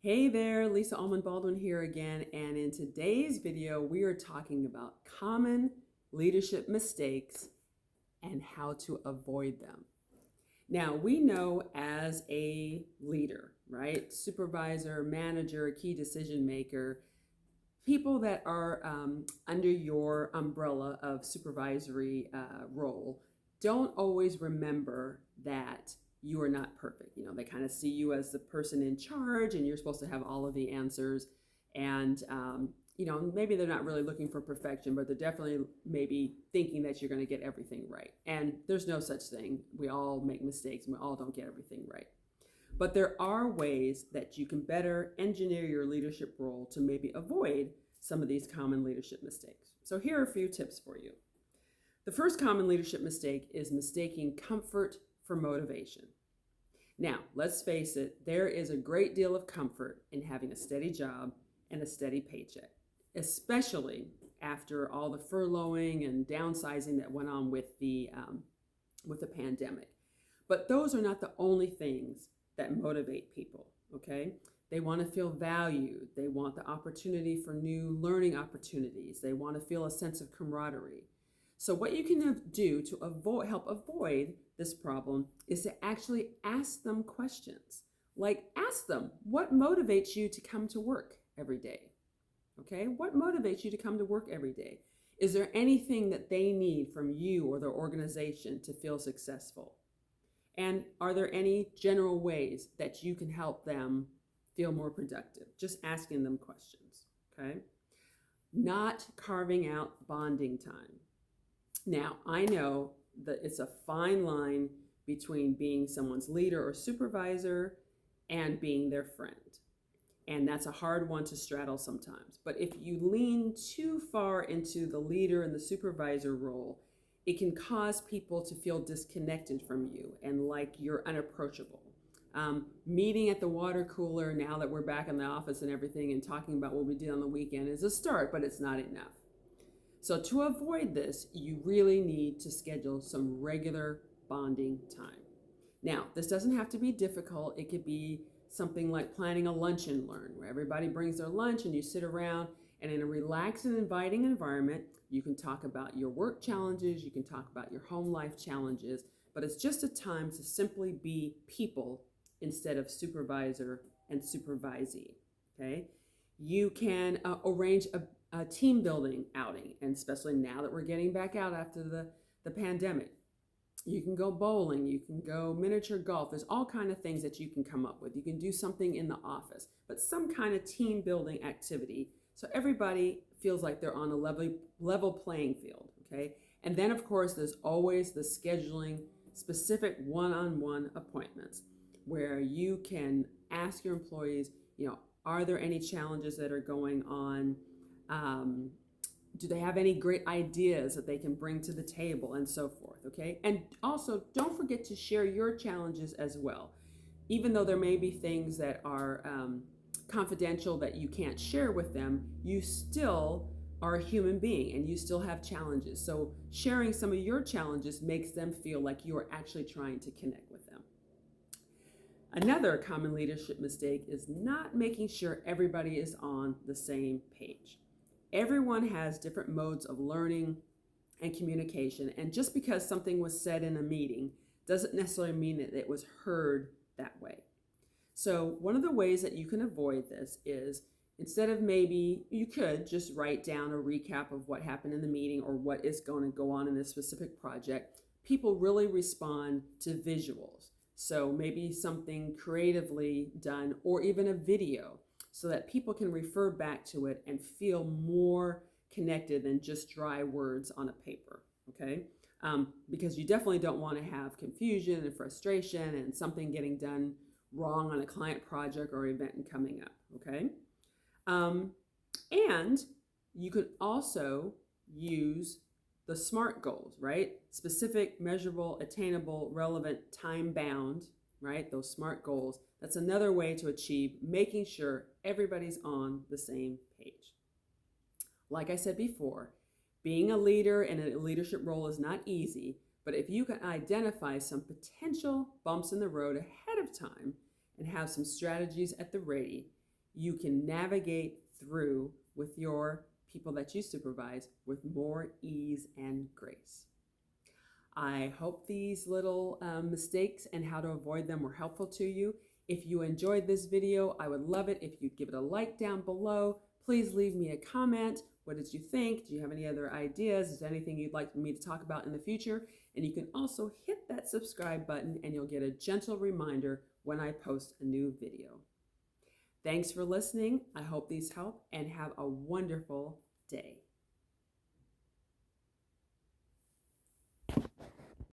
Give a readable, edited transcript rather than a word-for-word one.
Hey there, Lysa Allman-Baldwin here again, and in today's video we are talking about common leadership mistakes and how to avoid them. Now, we know as a leader, right, supervisor, manager, key decision maker, people that are under your umbrella of supervisory role don't always remember that you are not perfect. They kind of see you as the person in charge and you're supposed to have all of the answers. And, maybe they're not really looking for perfection, but they're definitely maybe thinking that you're going to get everything right. And there's no such thing. We all make mistakes and we all don't get everything right. But there are ways that you can better engineer your leadership role to maybe avoid some of these common leadership mistakes. So here are a few tips for you. The first common leadership mistake is mistaking comfort for motivation. Now, let's face it, there is a great deal of comfort in having a steady job and a steady paycheck, especially after all the furloughing and downsizing that went on with the pandemic. But those are not the only things that motivate people, okay? They want to feel valued. They want the opportunity for new learning opportunities. They want to feel a sense of camaraderie. So what you can do to help avoid this problem is to actually ask them questions. Like, ask them, what motivates you to come to work every day? Okay, what motivates you to come to work every day? Is there anything that they need from you or their organization to feel successful? And are there any general ways that you can help them feel more productive? Just asking them questions, okay? Not carving out bonding time. Now, I know that it's a fine line between being someone's leader or supervisor and being their friend. And that's a hard one to straddle sometimes. But if you lean too far into the leader and the supervisor role, it can cause people to feel disconnected from you and like you're unapproachable. Meeting at the water cooler now that we're back in the office and everything and talking about what we did on the weekend is a start, but it's not enough. So to avoid this, you really need to schedule some regular bonding time. Now, this doesn't have to be difficult. It could be something like planning a lunch and learn, where everybody brings their lunch and you sit around and in a relaxed and inviting environment, you can talk about your work challenges, you can talk about your home life challenges, but it's just a time to simply be people instead of supervisor and supervisee, okay? You can arrange a team building outing, and especially now that we're getting back out after the pandemic. You can go bowling, you can go miniature golf. There's all kinds of things that you can come up with. You can do something in the office, but some kind of team building activity so everybody feels like they're on a level playing field, okay? And then, of course, there's always the scheduling specific one-on-one appointments where you can ask your employees, are there any challenges that are going on? Do they have any great ideas that they can bring to the table and so forth, okay? And also, don't forget to share your challenges as well. Even though there may be things that are confidential that you can't share with them, you still are a human being and you still have challenges. So sharing some of your challenges makes them feel like you are actually trying to connect with them. Another common leadership mistake is not making sure everybody is on the same page. Everyone has different modes of learning and communication, and just because something was said in a meeting doesn't necessarily mean that it was heard that way. So one of the ways that you can avoid this is, instead of maybe you could just write down a recap of what happened in the meeting or what is going to go on in this specific project, people really respond to visuals. So maybe something creatively done or even a video, so that people can refer back to it and feel more connected than just dry words on a paper, okay? Because you definitely don't want to have confusion and frustration and something getting done wrong on a client project or event coming up, okay? And you could also use the SMART goals, right? Specific, measurable, attainable, relevant, time-bound, right? Those SMART goals. That's another way to achieve making sure everybody's on the same page. Like I said before, being a leader in a leadership role is not easy, but if you can identify some potential bumps in the road ahead of time and have some strategies at the ready, you can navigate through with your people that you supervise with more ease and grace. I hope these little mistakes and how to avoid them were helpful to you. If you enjoyed this video, I would love it if you'd give it a like down below. Please leave me a comment. What did you think? Do you have any other ideas? Is there anything you'd like me to talk about in the future? And you can also hit that subscribe button and you'll get a gentle reminder when I post a new video. Thanks for listening. I hope these help and have a wonderful day.